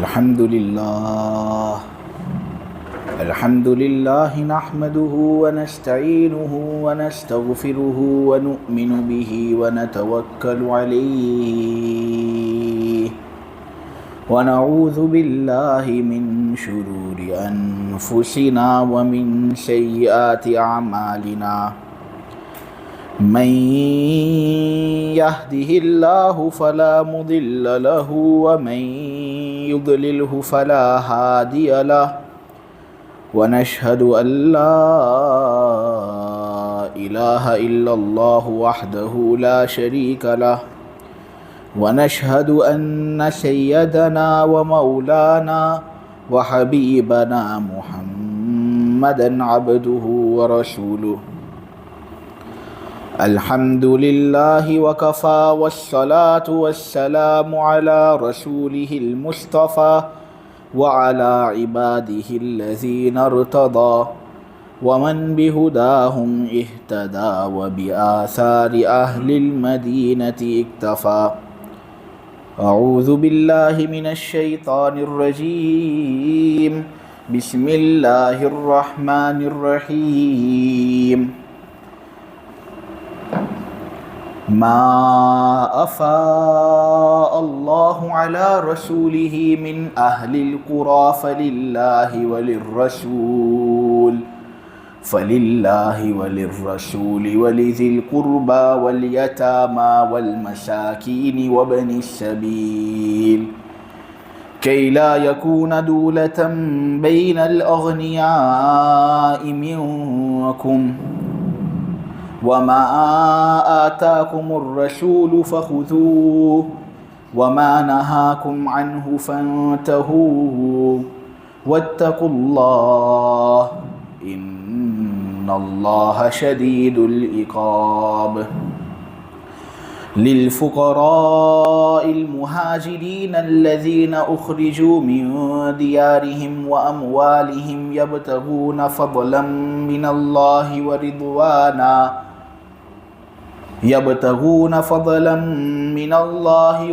الحمد لله نحمده ونستعينه ونستغفره ونؤمن به ونتوكل عليه ونعوذ بالله من شرور أنفسنا ومن سيئات أعمالنا من يهده الله فلا مضل له ومن يضلله فلا هادي له ونشهد أن لا إله إلا الله وحده لا شريك له ونشهد أن سيدنا ومولانا وحبيبنا محمدا عبده ورسوله الحمد لله وكفى والصلاة والسلام على رسوله المصطفى وعلى عباده الذين ارتضى ومن بهداهم اهتدى وبآثار أهل المدينة اكتفى أعوذ بالله من الشيطان الرجيم بسم الله الرحمن الرحيم ما أفاء الله على رسوله من أهل القرى فلله وللرسول ولذي القربى واليتامى والمساكين وابن السبيل كي لا يكون دولة بين الأغنياء منكم وما آتاكم الرسول فخذوه وما نهاكم عنه فانتهوا واتقوا الله إن الله شديد العقاب للفقراء المهاجرين الذين أخرجوا من ديارهم وأموالهم يبتغون فضلا من الله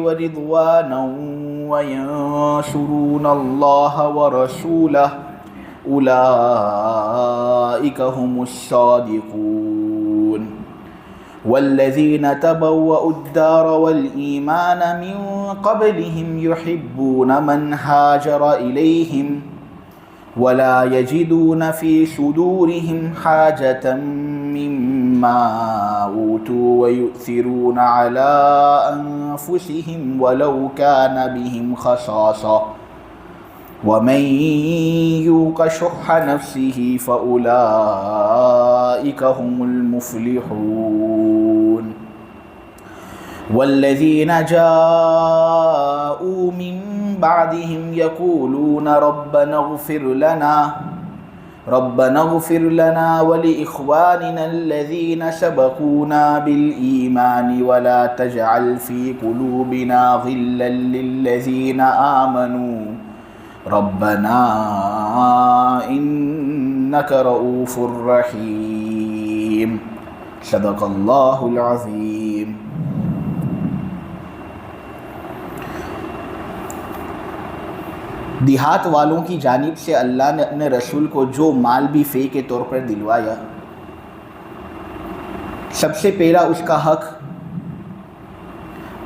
ورضوانا وينصرون الله ورسوله أولئك هم الصادقون والذين تبوأوا الدار والإيمان من قبلهم يحبون من هاجر إليهم ولا يجدون في صدورهم حاجة مما أوتوا ويؤثرون على أنفسهم ولو كان بهم خصاصة ومن يوق شح نفسه فأولئك هم المفلحون والذين جاءوا من بعدهم يقولون ربنا اغفر لنا ولإخواننا الذين سبقونا بالإيمان ولا تجعل في قلوبنا غلا للذين آمنوا ربنا إنك رؤوف رحيم صدق اللہ العظیم۔ دیہات والوں کی جانب سے اللہ نے اپنے رسول کو جو مال بھی فے کے طور پر دلوایا، سب سے پہلا اس کا حق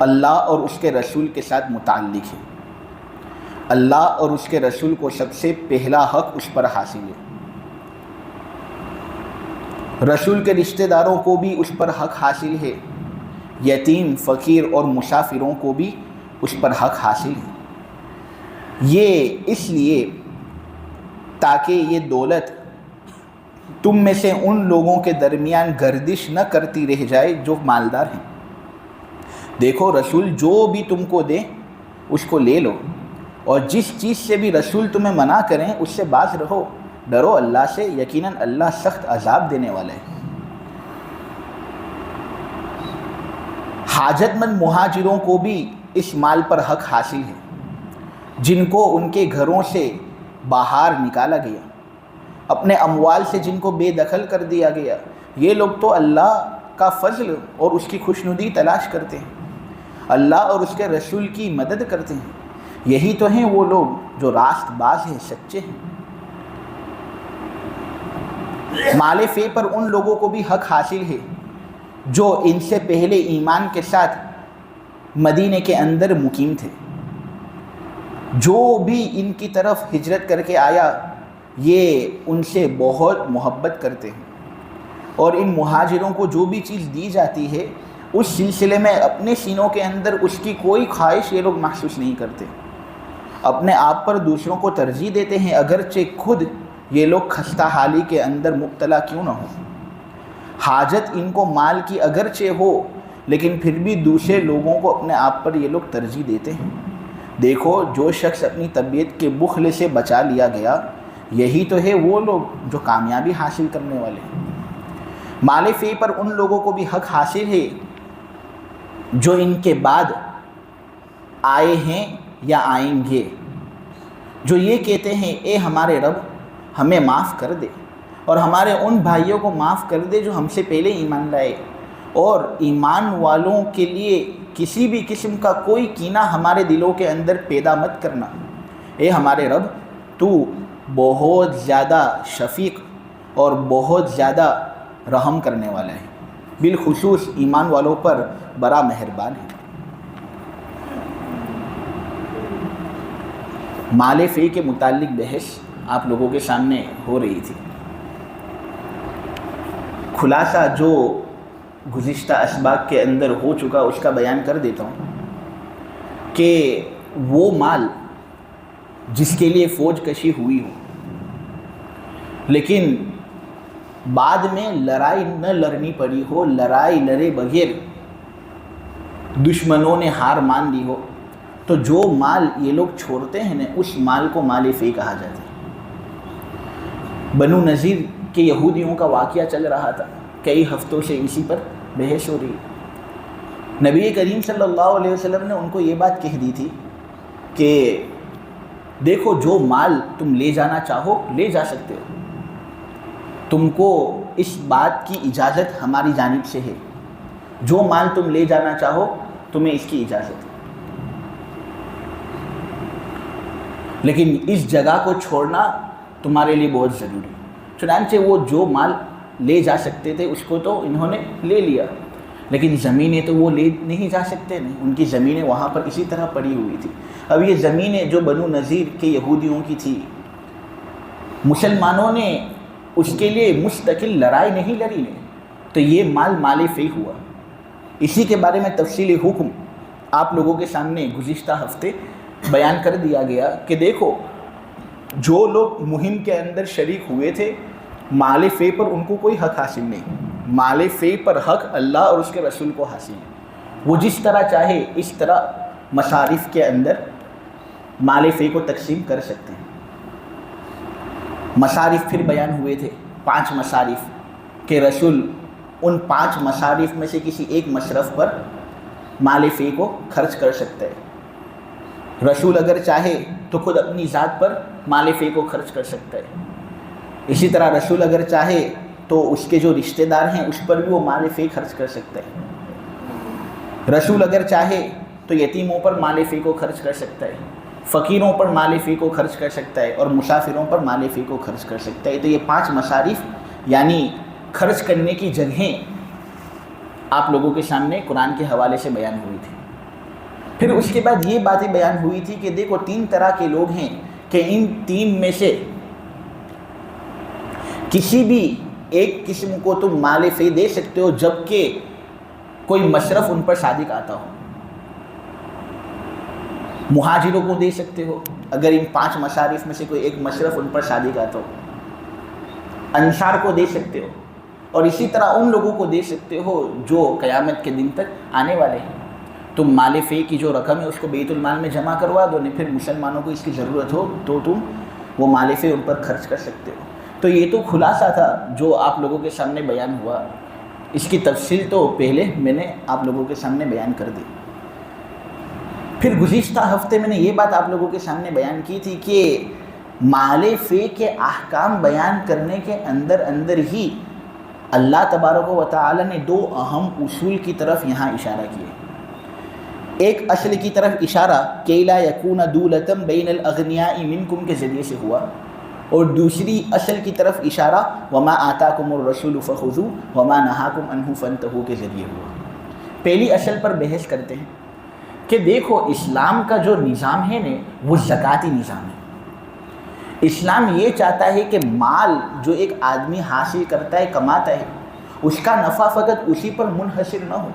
اللہ اور اس کے رسول کے ساتھ متعلق ہے۔ اللہ اور اس کے رسول کو سب سے پہلا حق اس پر حاصل ہے۔ رسول کے رشتہ داروں کو بھی اس پر حق حاصل ہے، یتیم، فقیر اور مسافروں کو بھی اس پر حق حاصل ہے۔ یہ اس لیے تاکہ یہ دولت تم میں سے ان لوگوں کے درمیان گردش نہ کرتی رہ جائے جو مالدار ہیں۔ دیکھو، رسول جو بھی تم کو دے اس کو لے لو، اور جس چیز سے بھی رسول تمہیں منع کریں اس سے باز رہو، ڈرو اللہ سے، یقیناً اللہ سخت عذاب دینے والا ہے۔ حاجت مند مہاجروں کو بھی اس مال پر حق حاصل ہے، جن کو ان کے گھروں سے باہر نکالا گیا، اپنے اموال سے جن کو بے دخل کر دیا گیا۔ یہ لوگ تو اللہ کا فضل اور اس کی خوشنودی تلاش کرتے ہیں، اللہ اور اس کے رسول کی مدد کرتے ہیں۔ یہی تو ہیں وہ لوگ جو راست باز ہیں، سچے ہیں۔ مال فے پر ان لوگوں کو بھی حق حاصل ہے جو ان سے پہلے ایمان کے ساتھ مدینے کے اندر مقیم تھے۔ جو بھی ان کی طرف ہجرت کر کے آیا یہ ان سے بہت محبت کرتے ہیں، اور ان مہاجروں کو جو بھی چیز دی جاتی ہے اس سلسلے میں اپنے سینوں کے اندر اس کی کوئی خواہش یہ لوگ محسوس نہیں کرتے، اپنے آپ پر دوسروں کو ترجیح دیتے ہیں، اگرچہ خود یہ لوگ خستہ حالی کے اندر مبتلا کیوں نہ ہو۔ حاجت ان کو مال کی اگرچہ ہو لیکن پھر بھی دوسرے لوگوں کو اپنے آپ پر یہ لوگ ترجیح دیتے ہیں۔ دیکھو جو شخص اپنی طبیعت کے بخل سے بچا لیا گیا، یہی تو ہے وہ لوگ جو کامیابی حاصل کرنے والے ہیں۔ مال فے پر ان لوگوں کو بھی حق حاصل ہے جو ان کے بعد آئے ہیں یا آئیں گے، جو یہ کہتے ہیں اے ہمارے رب ہمیں معاف کر دے اور ہمارے ان بھائیوں کو معاف کر دے جو ہم سے پہلے ایمان لائے، اور ایمان والوں کے لیے کسی بھی قسم کا کوئی کینہ ہمارے دلوں کے اندر پیدا مت کرنا۔ اے ہمارے رب تو بہت زیادہ شفیق اور بہت زیادہ رحم کرنے والا ہے، بالخصوص ایمان والوں پر بڑا مہربان ہے۔ مال فے کے متعلق بحث آپ لوگوں کے سامنے ہو رہی تھی۔ خلاصہ جو گزشتہ اسباق کے اندر ہو چکا اس کا بیان کر دیتا ہوں کہ وہ مال جس کے لیے فوج کشی ہوئی ہو لیکن بعد میں لڑائی نہ لڑنی پڑی ہو، لڑائی لڑے بغیر دشمنوں نے ہار مان لی ہو، تو جو مال یہ لوگ چھوڑتے ہیں نا اس مال کو مال فے کہا جاتا ہے۔ بنو نذیر کے یہودیوں کا واقعہ چل رہا تھا، کئی ہفتوں سے اسی پر بحث ہو رہی ہے۔ نبی کریم صلی اللہ علیہ وسلم نے ان کو یہ بات کہہ دی تھی کہ دیکھو جو مال تم لے جانا چاہو لے جا سکتے ہو، تم کو اس بات کی اجازت ہماری جانب سے ہے، جو مال تم لے جانا چاہو تمہیں اس کی اجازت ہے، لیکن اس جگہ کو چھوڑنا تمہارے لیے بہت ضروری ہے۔ چنانچہ وہ جو مال لے جا سکتے تھے اس کو تو انہوں نے لے لیا، لیکن زمینیں تو وہ لے نہیں جا سکتے نہیں، ان کی زمینیں وہاں پر اسی طرح پڑی ہوئی تھی۔ اب یہ زمینیں جو بنو نذیر کے یہودیوں کی تھی، مسلمانوں نے اس کے لیے مستقل لڑائی نہیں لڑی نے، تو یہ مال فے ہوا۔ اسی کے بارے میں تفصیلی حکم آپ لوگوں کے سامنے گزشتہ ہفتے بیان کر دیا گیا کہ دیکھو جو لوگ مہم کے اندر شریک ہوئے تھے مال فے پر ان کو کوئی حق حاصل نہیں، مال فے پر حق اللہ اور اس کے رسول کو حاصل ہے۔ وہ جس طرح چاہے اس طرح مصارف کے اندر مال فے کو تقسیم کر سکتے ہیں۔ مصارف پھر بیان ہوئے تھے، 5 مصارف کہ رسول ان 5 مصارف میں سے کسی ایک مصرف پر مال فے کو خرچ کر سکتا ہے۔ رسول اگر چاہے تو خود اپنی ذات پر مال فے کو خرچ کر سکتا ہے، اسی طرح رسول اگر چاہے تو اس کے جو رشتہ دار ہیں اس پر بھی وہ مال فے خرچ کر سکتا ہے۔ رسول اگر چاہے تو یتیموں پر مال فے کو خرچ کر سکتا ہے، فقیروں پر مال فے کو خرچ کر سکتا ہے، اور مسافروں پر مال فے کو خرچ کر سکتا ہے۔ تو یہ 5 مصارف یعنی خرچ کرنے کی جگہیں آپ لوگوں کے سامنے قرآن کے حوالے سے بیان ہوئی تھی۔ پھر اس کے بعد یہ باتیں بیان ہوئی تھی کہ دیکھو 3 طرح کے لوگ ہیں کہ ان 3 میں سے کسی بھی ایک قسم کو تم مال فے دے سکتے ہو جبکہ کوئی مصرف ان پر صادق آتا ہو۔ مہاجروں کو دے سکتے ہو اگر ان 5 مصارف میں سے کوئی ایک مصرف ان پر صادق آتا ہو، انصار کو دے سکتے ہو، اور اسی طرح ان لوگوں کو دے سکتے ہو جو قیامت کے دن تک آنے والے ہیں۔ تم مال فے کی جو رقم ہے اس کو بیت المال میں جمع کروا دو، نہیں پھر مسلمانوں کو اس کی ضرورت ہو تو تم وہ مال فے ان پر خرچ کر سکتے ہو۔ تو یہ تو خلاصہ تھا جو آپ لوگوں کے سامنے بیان ہوا، اس کی تفصیل تو پہلے میں نے آپ لوگوں کے سامنے بیان کر دی۔ پھر گزشتہ ہفتے میں نے یہ بات آپ لوگوں کے سامنے بیان کی تھی کہ مال فے کے احکام بیان کرنے کے اندر ہی اللہ تبارک و تعالی نے 2 اہم اصول کی طرف یہاں اشارہ کیا۔ ایک اصل کی طرف اشارہ کہ لا یکون دولتم بین الاغنیاء منکم کے ذریعے سے ہوا، اور دوسری اصل کی طرف اشارہ وما آتاکم الرسول فخذوہ وما نہاکم عنہ فانتہوا کے ذریعے ہوا۔ پہلی اصل پر بحث کرتے ہیں کہ دیکھو اسلام کا جو نظام ہے نا وہ زکاتی نظام ہے۔ اسلام یہ چاہتا ہے کہ مال جو ایک آدمی حاصل کرتا ہے، کماتا ہے، اس کا نفع فقط اسی پر منحصر نہ ہو،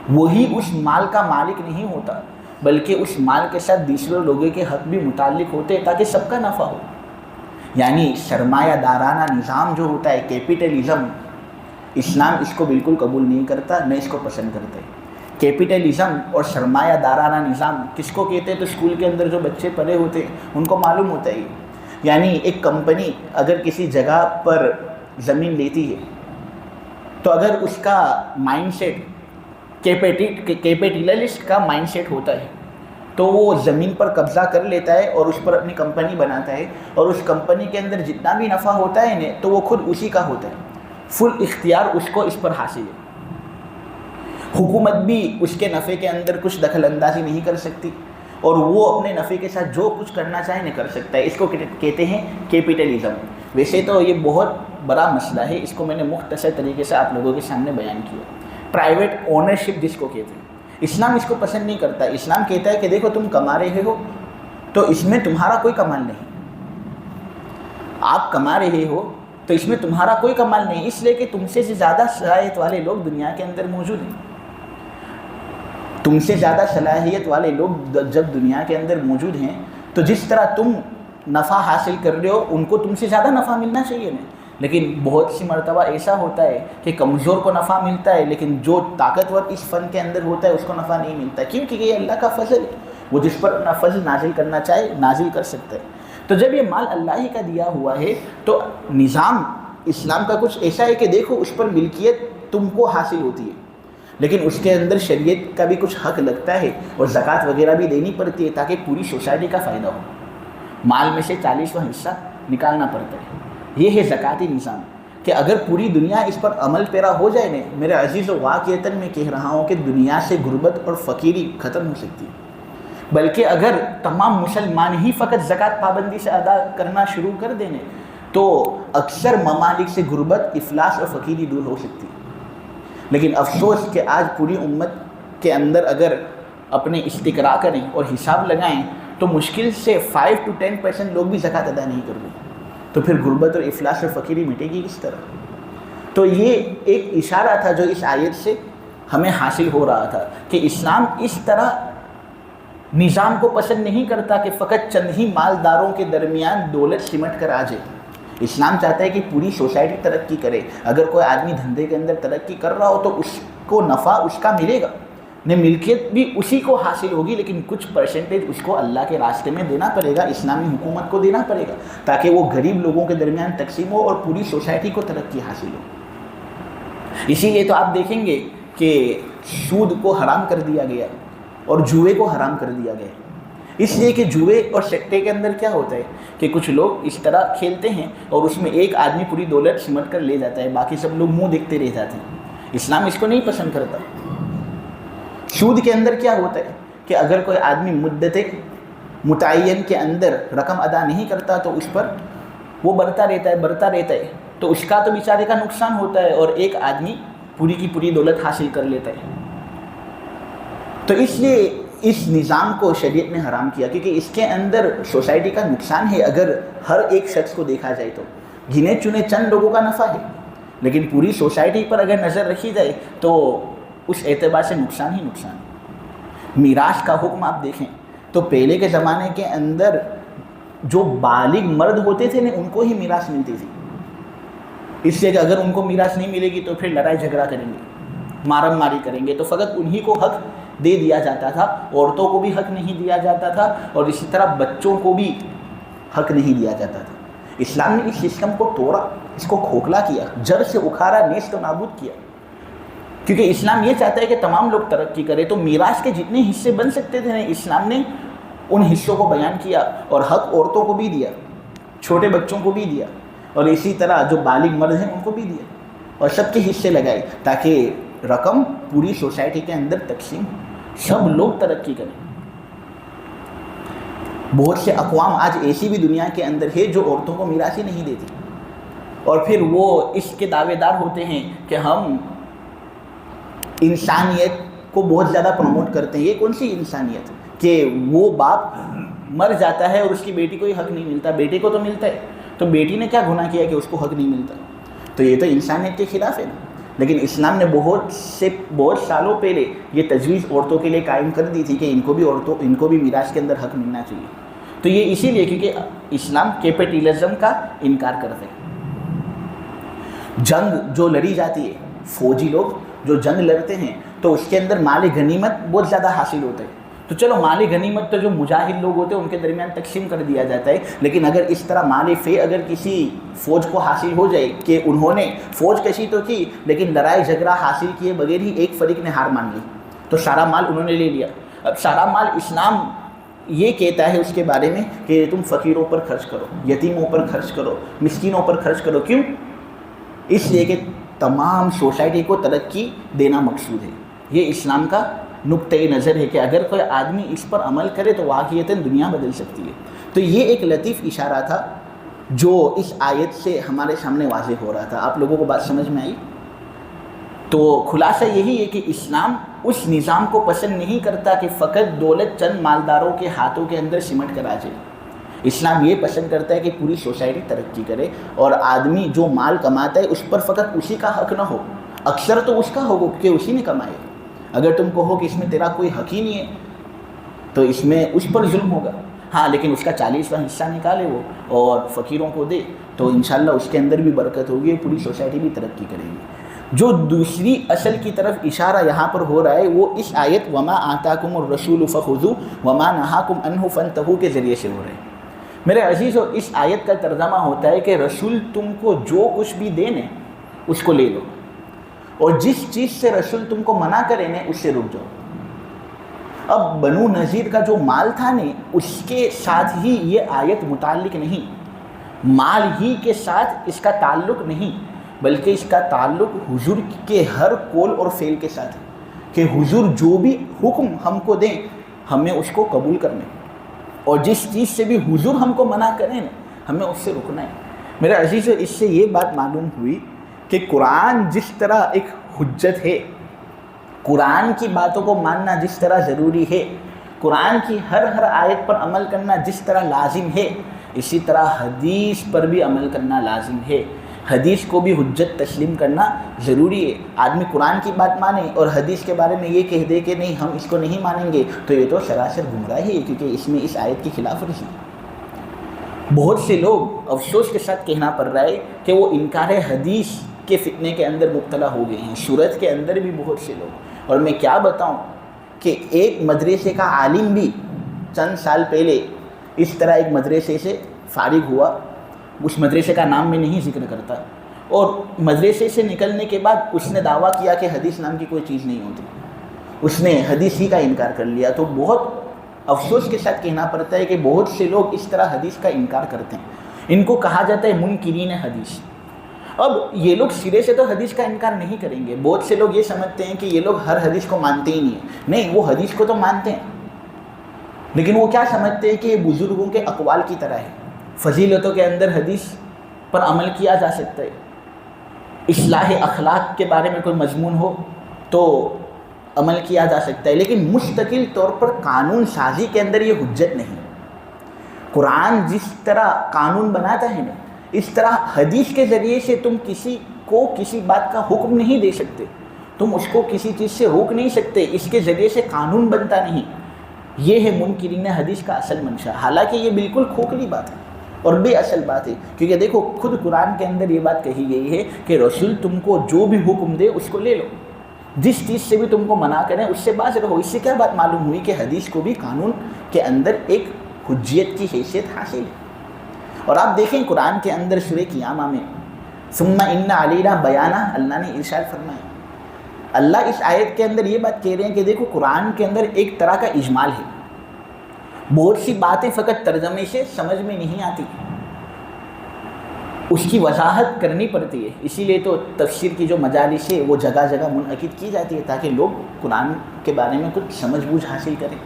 وہی اس مال کا مالک نہیں ہوتا بلکہ اس مال کے ساتھ دوسرے لوگوں کے حق بھی متعلق ہوتے ہیں تاکہ سب کا نفع ہو۔ یعنی سرمایہ دارانہ نظام جو ہوتا ہے، کیپٹلزم، اسلام اس کو بالکل قبول نہیں کرتا، نہ اس کو پسند کرتا ہے۔ کیپٹلزم اور سرمایہ دارانہ نظام کس کو کہتے ہیں؟ تو اسکول کے اندر جو بچے پڑھے ہوتے ہیں ان کو معلوم ہوتا ہے۔ یعنی ایک کمپنی اگر کسی جگہ پر زمین لیتی ہے تو اگر اس کا مائنڈ سیٹ کیپٹلسٹ کا مائنڈ سیٹ ہوتا ہے تو وہ زمین پر قبضہ کر لیتا ہے اور اس پر اپنی کمپنی بناتا ہے، اور اس کمپنی کے اندر جتنا بھی نفع ہوتا ہے نا تو وہ خود اسی کا ہوتا ہے، فل اختیار اس کو اس پر حاصل ہے۔ حکومت بھی اس کے نفع کے اندر کچھ دخل اندازی نہیں کر سکتی، اور وہ اپنے نفع کے ساتھ جو کچھ کرنا چاہے نہیں کر سکتا ہے۔ اس کو کہتے ہیں کیپٹلزم۔ ویسے تو یہ بہت بڑا مسئلہ ہے، اس کو میں نے مختصر طریقے سے آپ لوگوں کے سامنے بیان کیا۔ پرائیویٹ اونرشپ جس کو کہتے ہیں، اسلام اس کو پسند نہیں کرتا۔ اسلام کہتا ہے کہ دیکھو تم کما رہے ہو تو اس میں تمہارا کوئی کمال نہیں، آپ کما رہے ہو تو اس میں تمہارا کوئی کمال نہیں، اس لیے کہ تم سے زیادہ صلاحیت والے لوگ دنیا کے اندر موجود ہیں۔ تم سے زیادہ صلاحیت والے لوگ جب دنیا کے اندر موجود ہیں تو جس طرح تم نفع حاصل کر رہے ہو ان کو تم سے زیادہ نفع ملنا چاہیے نا۔ لیکن بہت سی مرتبہ ایسا ہوتا ہے کہ کمزور کو نفع ملتا ہے لیکن جو طاقتور اس فن کے اندر ہوتا ہے اس کو نفع نہیں ملتا، کیونکہ یہ اللہ کا فضل ہے، وہ جس پر اپنا فضل نازل کرنا چاہے نازل کر سکتا ہے۔ تو جب یہ مال اللہ ہی کا دیا ہوا ہے تو نظام اسلام کا کچھ ایسا ہے کہ دیکھو اس پر ملکیت تم کو حاصل ہوتی ہے، لیکن اس کے اندر شریعت کا بھی کچھ حق لگتا ہے اور زکوٰۃ وغیرہ بھی دینی پڑتی ہے تاکہ پوری سوسائٹی کا فائدہ ہو۔ مال میں سے 40واں حصہ نکالنا پڑتا ہے۔ یہ ہے زکاتی نظام کہ اگر پوری دنیا اس پر عمل پیرا ہو جائے نا، میرے عزیز و واقعتاً میں کہہ رہا ہوں کہ دنیا سے غربت اور فقیری ختم ہو سکتی ہے۔ بلکہ اگر تمام مسلمان ہی فقط زکوٰۃ پابندی سے ادا کرنا شروع کر دیں تو اکثر ممالک سے غربت، افلاس اور فقیری دور ہو سکتی ہے۔ لیکن افسوس کہ آج پوری امت کے اندر اگر اپنے استقراء کریں اور حساب لگائیں تو مشکل سے 5 to 10% لوگ بھی زکوٰۃ ادا نہیں کر رہے، تو پھر غربت اور افلاس اور فقیری مٹے گی کس طرح؟ تو یہ ایک اشارہ تھا جو اس آیت سے ہمیں حاصل ہو رہا تھا کہ اسلام اس طرح نظام کو پسند نہیں کرتا کہ فقط چند ہی مالداروں کے درمیان دولت سمٹ کر آ جائے۔ اسلام چاہتا ہے کہ پوری سوسائٹی ترقی کرے۔ اگر کوئی آدمی دھندے کے اندر ترقی کر رہا ہو تو اس کو نفع اس کا ملے گا، نے ملکیت بھی اسی کو حاصل ہوگی، لیکن کچھ پرسنٹیج اس کو اللہ کے راستے میں دینا پڑے گا، اسلامی حکومت کو دینا پڑے گا تاکہ وہ غریب لوگوں کے درمیان تقسیم ہو اور پوری سوسائٹی کو ترقی حاصل ہو۔ اسی لیے تو آپ دیکھیں گے کہ سود کو حرام کر دیا گیا اور جوئے کو حرام کر دیا گیا، اس لیے کہ جوئے اور سٹے کے اندر کیا ہوتا ہے کہ کچھ لوگ اس طرح کھیلتے ہیں اور اس میں ایک آدمی پوری دولت سمٹ کر لے جاتا ہے، باقی سب لوگ منہ دیکھتے رہ جاتے ہیں۔ اسلام اس کو نہیں پسند کرتا۔ سود کے اندر کیا ہوتا ہے کہ اگر کوئی آدمی مدت متعین کے اندر رقم ادا نہیں کرتا تو اس پر وہ بڑھتا رہتا ہے، تو اس کا تو بیچارے کا نقصان ہوتا ہے اور ایک آدمی پوری کی پوری دولت حاصل کر لیتا ہے۔ تو اس لیے اس نظام کو شریعت نے حرام کیا کیونکہ اس کے اندر سوسائٹی کا نقصان ہے۔ اگر ہر ایک شخص کو دیکھا جائے تو گنے چنے چند لوگوں کا نفع ہے، لیکن پوری سوسائٹی پر اگر نظر رکھی جائے تو اس اعتبار سے نقصان ہی نقصان ہے۔ میراث کا حکم آپ دیکھیں تو پہلے کے زمانے کے اندر جو بالغ مرد ہوتے تھے نا ان کو ہی میراث ملتی تھی، اس لیے کہ اگر ان کو میراث نہیں ملے گی تو پھر لڑائی جھگڑا کریں گے، مارم ماری کریں گے، تو فقط انہی کو حق دے دیا جاتا تھا، عورتوں کو بھی حق نہیں دیا جاتا تھا اور اسی طرح بچوں کو بھی حق نہیں دیا جاتا تھا۔ اسلام نے اس سسٹم کو توڑا، اس کو کھوکھلا کیا، جڑ سے اکھاڑا، نیست و نابود کیا، کیونکہ اسلام یہ چاہتا ہے کہ تمام لوگ ترقی کرے۔ تو میراث کے جتنے حصے بن سکتے تھے اسلام نے ان حصوں کو بیان کیا اور حق عورتوں کو بھی دیا، چھوٹے بچوں کو بھی دیا، اور اسی طرح جو بالغ مرد ہیں ان کو بھی دیا، اور سب کے حصے لگائے تاکہ رقم پوری سوسائٹی کے اندر تقسیم ہو۔ سب لوگ ترقی کریں. بہت سے اقوام آج ایسی بھی دنیا کے اندر ہے جو عورتوں کو میراث ہی نہیں دیتی، اور پھر وہ اس کے دعوے دار ہوتے ہیں کہ ہم انسانیت کو بہت زیادہ پروموٹ کرتے ہیں. یہ کون سی انسانیت کہ وہ باپ مر جاتا ہے اور اس کی بیٹی کو ہی حق نہیں ملتا؟ بیٹے کو تو ملتا ہے، تو بیٹی نے کیا گناہ کیا کہ اس کو حق نہیں ملتا؟ تو یہ تو انسانیت کے خلاف ہے نا. لیکن اسلام نے بہت سالوں پہلے یہ تجویز عورتوں کے لیے قائم کر دی تھی کہ ان کو بھی میراث کے اندر حق ملنا چاہیے. تو یہ اسی لیے کیونکہ اسلام کیپٹلزم کا انکار کرتے ہیں. جنگ جو لڑی جاتی ہے، فوجی لوگ جو جنگ لڑتے ہیں تو اس کے اندر مال غنیمت بہت زیادہ حاصل ہوتا ہے. تو چلو مال غنیمت تو جو مجاہد لوگ ہوتے ہیں ان کے درمیان تقسیم کر دیا جاتا ہے، لیکن اگر اس طرح مال فے اگر کسی فوج کو حاصل ہو جائے کہ انہوں نے فوج کشی تو کی لیکن لڑائی جھگڑا حاصل کیے بغیر ہی ایک فریق نے ہار مان لی تو سارا مال انہوں نے لے لیا. اب سارا مال اسلام یہ کہتا ہے اس کے بارے میں کہ تم فقیروں پر خرچ کرو، یتیموں پر خرچ کرو، مسکینوں پر خرچ کرو. کیوں؟ اس لیے کہ تمام سوسائٹی کو ترقی دینا مقصود ہے. یہ اسلام کا نقطۂ نظر ہے کہ اگر کوئی آدمی اس پر عمل کرے تو واقعتاً دنیا بدل سکتی ہے. تو یہ ایک لطیف اشارہ تھا جو اس آیت سے ہمارے سامنے واضح ہو رہا تھا. آپ لوگوں کو بات سمجھ میں آئی؟ تو خلاصہ یہی ہے کہ اسلام اس نظام کو پسند نہیں کرتا کہ فقط دولت چند مالداروں کے ہاتھوں کے اندر سمٹ کر آ جائے. اسلام یہ پسند کرتا ہے کہ پوری سوسائٹی ترقی کرے اور آدمی جو مال کماتا ہے اس پر فقط اسی کا حق نہ ہو، اکثر تو اس کا ہوگا کہ اسی نے کمائے. اگر تم کہو کہ اس میں تیرا کوئی حق ہی نہیں ہے تو اس میں اس پر ظلم ہوگا. ہاں لیکن اس کا 40واں حصہ نکالے وہ اور فقیروں کو دے تو انشاءاللہ اس کے اندر بھی برکت ہوگی، پوری سوسائٹی بھی ترقی کرے گی. جو دوسری اصل کی طرف اشارہ یہاں پر ہو رہا ہے وہ اس آیت وما آتاکم الرسول فخذوہ وما نہاکم عنہ فانتہوا کے ذریعے سے ہو رہے ہیں. میرے عزیزو، اس آیت کا ترجمہ ہوتا ہے کہ رسول تم کو جو کچھ بھی دینے اس کو لے لو، اور جس چیز سے رسول تم کو منع کرے نے اس سے رک جاؤ. اب بنو نذیر کا جو مال تھا نے اس کے ساتھ ہی یہ آیت متعلق نہیں، مال ہی کے ساتھ اس کا تعلق نہیں، بلکہ اس کا تعلق حضور کے ہر قول اور فعل کے ساتھ ہے کہ حضور جو بھی حکم ہم کو دیں ہمیں اس کو قبول کرنا ہے، اور جس چیز سے بھی حضور ہم کو منع کریں ہمیں اس سے رکنا ہے. میرے عزیز، اس سے یہ بات معلوم ہوئی کہ قرآن جس طرح ایک حجت ہے، قرآن کی باتوں کو ماننا جس طرح ضروری ہے، قرآن کی ہر آیت پر عمل کرنا جس طرح لازم ہے، اسی طرح حدیث پر بھی عمل کرنا لازم ہے. حدیث کو بھی حجت تسلیم کرنا ضروری ہے. آدمی قرآن کی بات مانے اور حدیث کے بارے میں یہ کہہ دے کہ نہیں ہم اس کو نہیں مانیں گے تو یہ تو سراسر گمراہی ہے، کیونکہ اس میں اس آیت کی خلاف ورزی. بہت سے لوگ افسوس کے ساتھ کہنا پڑ رہا ہے کہ وہ انکار حدیث کے فتنے کے اندر مبتلا ہو گئے ہیں. صورت کے اندر بھی بہت سے لوگ، اور میں کیا بتاؤں کہ ایک مدرسے کا عالم بھی چند سال پہلے اس طرح ایک مدرسے سے فارغ ہوا. اس مدرسے کا نام میں نہیں ذکر کرتا، اور مدرسے سے نکلنے کے بعد اس نے دعویٰ کیا کہ حدیث نام کی کوئی چیز نہیں ہوتی، اس نے حدیث ہی کا انکار کر لیا. تو بہت افسوس کے ساتھ کہنا پڑتا ہے کہ بہت سے لوگ اس طرح حدیث کا انکار کرتے ہیں. ان کو کہا جاتا ہے منکرین حدیث. اب یہ لوگ سرے سے تو حدیث کا انکار نہیں کریں گے. بہت سے لوگ یہ سمجھتے ہیں کہ یہ لوگ ہر حدیث کو مانتے ہی نہیں ہیں. نہیں، وہ حدیث کو تو مانتے ہیں، لیکن وہ کیا سمجھتے ہیں کہ یہ بزرگوں کے اقوال کی طرح ہے. فضیلتوں کے اندر حدیث پر عمل کیا جا سکتا ہے. اصلاح اخلاق کے بارے میں کوئی مضمون ہو تو عمل کیا جا سکتا ہے، لیکن مستقل طور پر قانون سازی کے اندر یہ حجت نہیں. قرآن جس طرح قانون بناتا ہے نا، اس طرح حدیث کے ذریعے سے تم کسی کو کسی بات کا حکم نہیں دے سکتے، تم اس کو کسی چیز سے روک نہیں سکتے، اس کے ذریعے سے قانون بنتا نہیں. یہ ہے منکرین حدیث کا اصل منشا. حالانکہ یہ بالکل کھوکھلی بات ہے اور بے اصل بات ہے، کیونکہ دیکھو خود قرآن کے اندر یہ بات کہی گئی ہے کہ رسول تم کو جو بھی حکم دے اس کو لے لو، جس چیز سے بھی تم کو منع کریں اس سے باز رہو. اس سے کیا بات معلوم ہوئی کہ حدیث کو بھی قانون کے اندر ایک حجیت کی حیثیت حاصل ہے. اور آپ دیکھیں قرآن کے اندر سورہ قیامہ میں ثم ان علینا بیانہ اللہ نے ارشاد فرمایا. اللہ اس آیت کے اندر یہ بات کہہ رہے ہیں کہ دیکھو قرآن کے اندر ایک طرح کا اجمال ہے. بہت سی باتیں فقط ترجمے سے سمجھ میں نہیں آتی. اس کی وضاحت کرنی پڑتی ہے. اسی لیے تو تفسیر کی جو مجالس ہے وہ جگہ جگہ منعقد کی جاتی ہے تاکہ لوگ قرآن کے بارے میں کچھ سمجھ بوجھ حاصل کریں.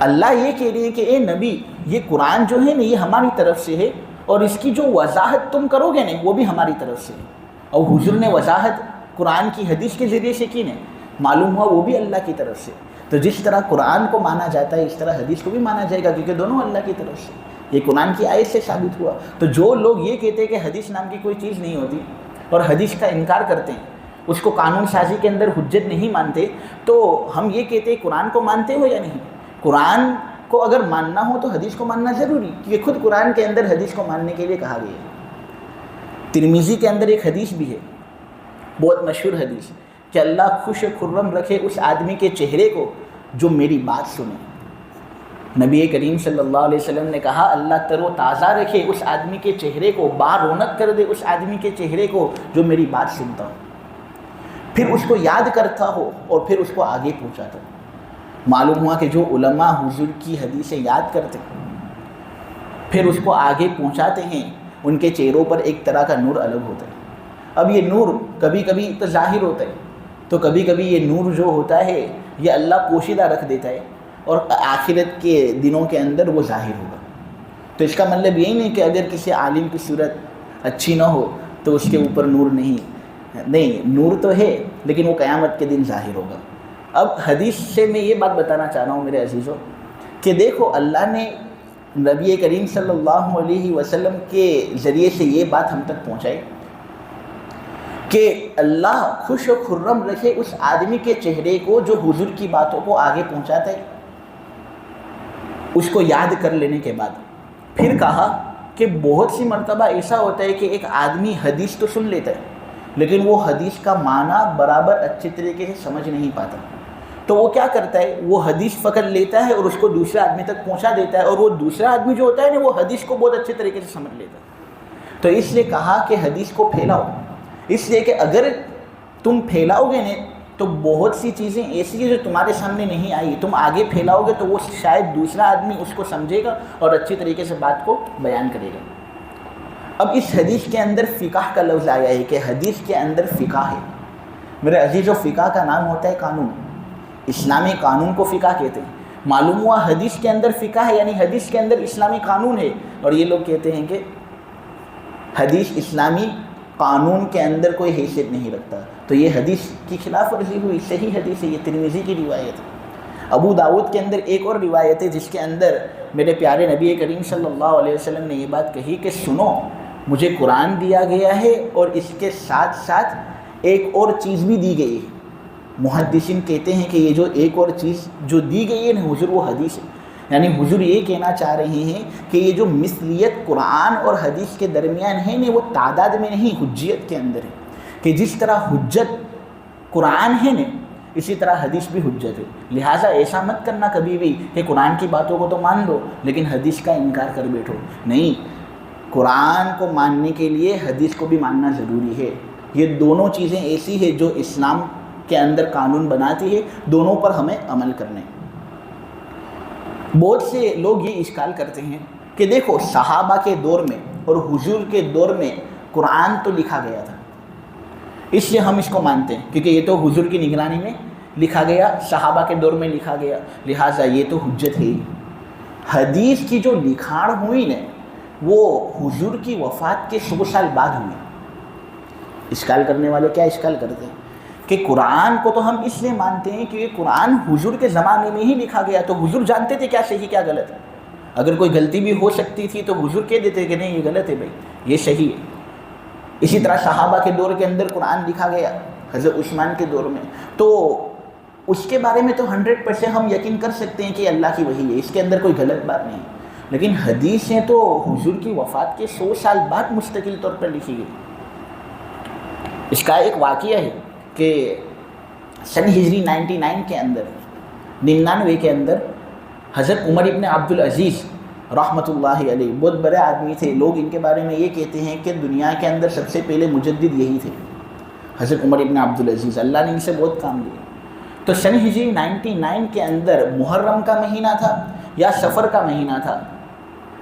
اللہ یہ کہہ رہے ہیں کہ اے نبی یہ قرآن جو ہے نا یہ ہماری طرف سے ہے اور اس کی جو وضاحت تم کرو گے نا وہ بھی ہماری طرف سے ہے. اور حضور نے وضاحت قرآن کی حدیث کے ذریعے سے کی نا معلوم ہوا وہ بھی اللہ کی طرف سے. تو جس طرح قرآن کو مانا جاتا ہے اس طرح حدیث کو بھی مانا جائے گا کیونکہ دونوں اللہ کی طرف سے. یہ قرآن کی آیت سے ثابت ہوا. تو جو لوگ یہ کہتے ہیں کہ حدیث نام کی کوئی چیز نہیں ہوتی اور حدیث کا انکار کرتے ہیں, اس کو قانون سازی کے اندر حجت نہیں مانتے, تو ہم یہ کہتے ہیں قرآن کو مانتے ہو یا نہیں؟ قرآن کو اگر ماننا ہو تو حدیث کو ماننا ضروری, کیونکہ خود قرآن کے اندر حدیث کو ماننے کے لیے کہا گیا ہے. ترمذی کے اندر ایک حدیث بھی ہے بہت مشہور حدیث کہ اللہ خوش خرم رکھے اس آدمی کے چہرے کو جو میری بات سنے. نبی کریم صلی اللہ علیہ وسلم نے کہا اللہ تر و تازہ رکھے اس آدمی کے چہرے کو, بارونق کر دے اس آدمی کے چہرے کو جو میری بات سنتا ہو, پھر اس کو یاد کرتا ہو اور پھر اس کو آگے پہنچاتا ہو. معلوم ہوا کہ جو علماء حضور کی حدیثیں یاد کرتے پھر اس کو آگے پہنچاتے ہیں ان کے چہروں پر ایک طرح کا نور الگ ہوتا ہے. اب یہ نور کبھی کبھی تو ظاہر ہوتا ہے, تو کبھی کبھی یہ نور جو ہوتا ہے یہ اللہ پوشیدہ رکھ دیتا ہے اور آخرت کے دنوں کے اندر وہ ظاہر ہوگا. تو اس کا مطلب یہی نہیں کہ اگر کسی عالم کی صورت اچھی نہ ہو تو اس کے اوپر نور نہیں, نور تو ہے لیکن وہ قیامت کے دن ظاہر ہوگا. اب حدیث سے میں یہ بات بتانا چاہ رہا ہوں میرے عزیزوں کہ دیکھو اللہ نے نبی کریم صلی اللہ علیہ وسلم کے ذریعے سے یہ بات ہم تک پہنچائی کہ اللہ خوش و خرم رکھے اس آدمی کے چہرے کو جو حضور کی باتوں کو آگے پہنچاتا ہے. اس کو یاد کر لینے کے بعد پھر کہا کہ بہت سی مرتبہ ایسا ہوتا ہے کہ ایک آدمی حدیث تو سن لیتا ہے لیکن وہ حدیث کا معنی برابر اچھے طریقے سے سمجھ نہیں پاتا. تو وہ کیا کرتا ہے, وہ حدیث پکڑ لیتا ہے اور اس کو دوسرے آدمی تک پہنچا دیتا ہے, اور وہ دوسرا آدمی جو ہوتا ہے نا وہ حدیث کو بہت اچھے طریقے سے سمجھ لیتا ہے. تو اس لیے کہا کہ حدیث کو پھیلاؤ, اس لیے کہ اگر تم پھیلاؤ گے نا تو بہت سی چیزیں ایسی ہیں جو تمہارے سامنے نہیں آئی, تم آگے پھیلاؤ گے تو وہ شاید دوسرا آدمی اس کو سمجھے گا اور اچھی طریقے سے بات کو بیان کرے گا. اب اس حدیث کے اندر فقہ کا لفظ آیا ہے کہ حدیث کے اندر فقہ ہے. میرے عزیزو فقہ کا نام ہوتا ہے قانون, اسلامی قانون کو فقہ کہتے ہیں. معلوم ہوا حدیث کے اندر فقہ ہے یعنی حدیث کے اندر اسلامی قانون ہے, اور یہ لوگ کہتے ہیں کہ حدیث اسلامی قانون کے اندر کوئی حیثیت نہیں رکھتا. تو یہ حدیث کی خلاف ورزی ہوئی. صحیح حدیث ہے, یہ ترمذی کی روایت ہے. ابو داؤد کے اندر ایک اور روایت ہے جس کے اندر میرے پیارے نبی کریم صلی اللہ علیہ وسلم نے یہ بات کہی کہ سنو مجھے قرآن دیا گیا ہے اور اس کے ساتھ ساتھ ایک اور چیز بھی دی گئی ہے. محدثین کہتے ہیں کہ یہ جو ایک اور چیز جو دی گئی ہے نا حضور وہ حدیث ہے. یعنی حضور یہ کہنا چاہ رہے ہیں کہ یہ جو مثلیت قرآن اور حدیث کے درمیان ہے نا وہ تعداد میں نہیں حجیت کے اندر ہے. کہ جس طرح حجت قرآن ہے نا اسی طرح حدیث بھی حجت ہے. لہٰذا ایسا مت کرنا کبھی بھی کہ قرآن کی باتوں کو تو مان لو لیکن حدیث کا انکار کر بیٹھو. نہیں, قرآن کو ماننے کے لیے حدیث کو بھی ماننا ضروری ہے. یہ دونوں چیزیں ایسی ہیں جو اسلام کے اندر قانون بناتی ہے, دونوں پر ہمیں عمل کرنے. بہت سے لوگ یہ اشکال کرتے ہیں کہ دیکھو صحابہ کے دور میں اور حضور کے دور میں قرآن تو لکھا گیا تھا اس لیے ہم اس کو مانتے ہیں کیونکہ یہ تو حضور کی نگرانی میں لکھا گیا, صحابہ کے دور میں لکھا گیا, لہٰذا یہ تو حجت ہے. حدیث کی جو لکھاڑ ہوئی نا وہ حضور کی وفات کے 100 سال بعد ہوئی. اشکال کرنے والے کیا اشکال کرتے ہیں کہ قرآن کو تو ہم اس لیے مانتے ہیں کہ یہ قرآن حضور کے زمانے میں ہی لکھا گیا, تو حضور جانتے تھے کیا صحیح کیا غلط ہے. اگر کوئی غلطی بھی ہو سکتی تھی تو حضور کہہ دیتے کہ نہیں یہ غلط ہے بھائی یہ صحیح ہے. اسی طرح صحابہ کے دور کے اندر قرآن لکھا گیا, حضرت عثمان کے دور میں, تو اس کے بارے میں تو 100% ہم یقین کر سکتے ہیں کہ اللہ کی وحی ہے, اس کے اندر کوئی غلط بات نہیں. لیکن حدیثیں تو حضور کی وفات کے 100 سال بعد مستقل طور پر لکھی گئی. اس کا ایک واقعہ ہے کہ سن ہجری 99 کے اندر 99 کے اندر حضرت عمر ابن عبدالعزیز رحمۃ اللہ علیہ بہت بڑے آدمی تھے. لوگ ان کے بارے میں یہ کہتے ہیں کہ دنیا کے اندر سب سے پہلے مجدد یہی تھے, حضرت عمر ابن عبدالعزیز. اللہ نے ان سے بہت کام لیا. تو سن ہجری 99 کے اندر محرم کا مہینہ تھا یا سفر کا مہینہ تھا,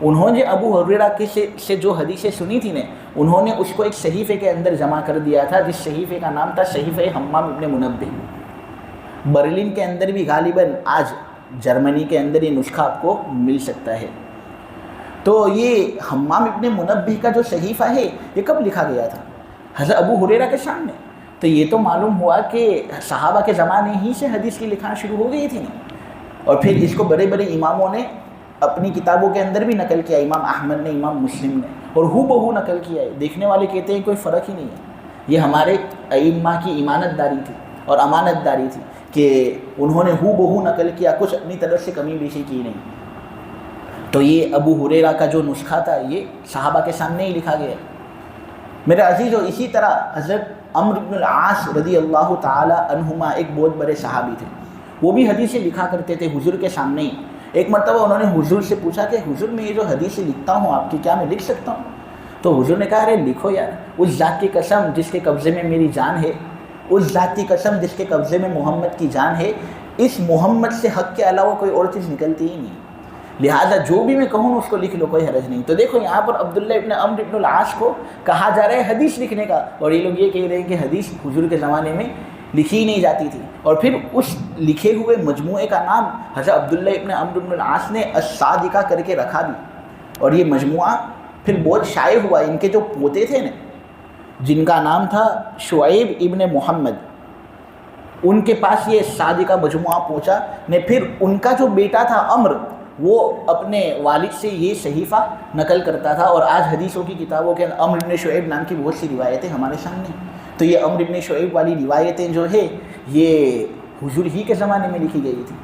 انہوں نے ابو ہریرہ سے جو حدیثیں سنی تھی نا، انہوں نے اس کو ایک صحیفے کے اندر جمع کر دیا تھا، جس صحیفے کا نام تھا صحیفہ حمام ابن منبہ۔ برلن کے اندر بھی غالباً آج جرمنی کے اندر یہ نسخہ آپ کو مل سکتا ہے۔ تو یہ حمام ابن منبہ کا جو صحیفہ ہے یہ کب لکھا گیا تھا؟ حضرت ابو ہریرہ کے سامنے۔ تو یہ تو معلوم ہوا کہ صحابہ کے زمانے ہی سے حدیث کی لکھنا شروع ہو گئی تھی نا، اور پھر اس کو بڑے بڑے اماموں نے اپنی کتابوں کے اندر بھی نقل کیا، امام احمد نے، امام مسلم نے، اور ہو بہو نقل کیا ہے۔ دیکھنے والے کہتے ہیں کوئی فرق ہی نہیں ہے۔ یہ ہمارے ائمہ کی امانت داری تھی اور امانت داری تھی کہ انہوں نے ہو بہو نقل کیا، کچھ اپنی طرف سے کمی بیشی کی نہیں۔ تو یہ ابو ہریرہ کا جو نسخہ تھا یہ صحابہ کے سامنے ہی لکھا گیا۔ میرے عزیزو، اسی طرح حضرت عمرو بن العاص رضی اللہ تعالی عنہما ایک بہت بڑے صحابی تھے، وہ بھی حدیثیں لکھا کرتے تھے حضور کے سامنے ہی۔ ایک مرتبہ انہوں نے حضور سے پوچھا کہ حضور میں یہ جو حدیثیں لکھتا ہوں آپ کی، کیا میں لکھ سکتا ہوں؟ تو حضور نے کہا ارے لکھو یار، اس ذات کی قسم جس کے قبضے میں میری جان ہے، اس ذات کی قسم جس کے قبضے میں محمد کی جان ہے، اس محمد سے حق کے علاوہ کوئی اور چیز نکلتی ہی نہیں، لہٰذا جو بھی میں کہوں اس کو لکھ لو، کوئی حرج نہیں۔ تو دیکھو یہاں پر عبداللہ ابن عمرو ابن العاص کو کہا جا رہا ہے حدیث لکھنے کا، اور یہ لوگ یہ کہہ رہے ہیں کہ حدیث حضور کے زمانے میں لکھی نہیں جاتی تھی۔ اور پھر اس لکھے ہوئے مجموعے کا نام حضرت عبداللہ ابن عمرو ابن العاص نے الصادقہ کر کے رکھا بھی، اور یہ مجموعہ پھر بہت شائع ہوا۔ ان کے جو پوتے تھے نا، جن کا نام تھا شعیب ابن محمد، ان کے پاس یہ صادقہ مجموعہ پہنچا نے، پھر ان کا جو بیٹا تھا عمر، وہ اپنے والد سے یہ صحیفہ نقل کرتا تھا، اور آج حدیثوں کی کتابوں کے اندر عمرو ابن شعیب نام کی بہت سی روایتیں ہمارے سامنے۔ تو یہ عمرو ابن شعیب والی روایتیں جو ہے یہ حضور ہی کے زمانے میں لکھی گئی تھی۔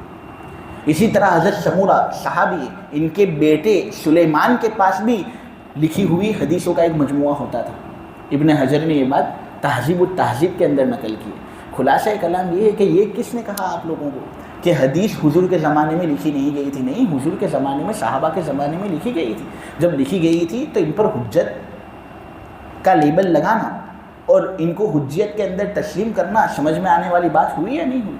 اسی طرح حضرت سمورہ صحابی، ان کے بیٹے سلیمان کے پاس بھی لکھی ہوئی حدیثوں کا ایک مجموعہ ہوتا تھا۔ ابن حجر نے یہ بات تہذیب التہذیب کے اندر نقل کی۔ خلاصہ کلام یہ ہے کہ یہ کس نے کہا آپ لوگوں کو کہ حدیث حضور کے زمانے میں لکھی نہیں گئی تھی؟ نہیں، حضور کے زمانے میں، صحابہ کے زمانے میں لکھی گئی تھی۔ جب لکھی گئی تھی تو ان پر حجت کا لیبل لگانا اور ان کو حجیت کے اندر تسلیم کرنا سمجھ میں آنے والی بات ہوئی یا نہیں ہوئی؟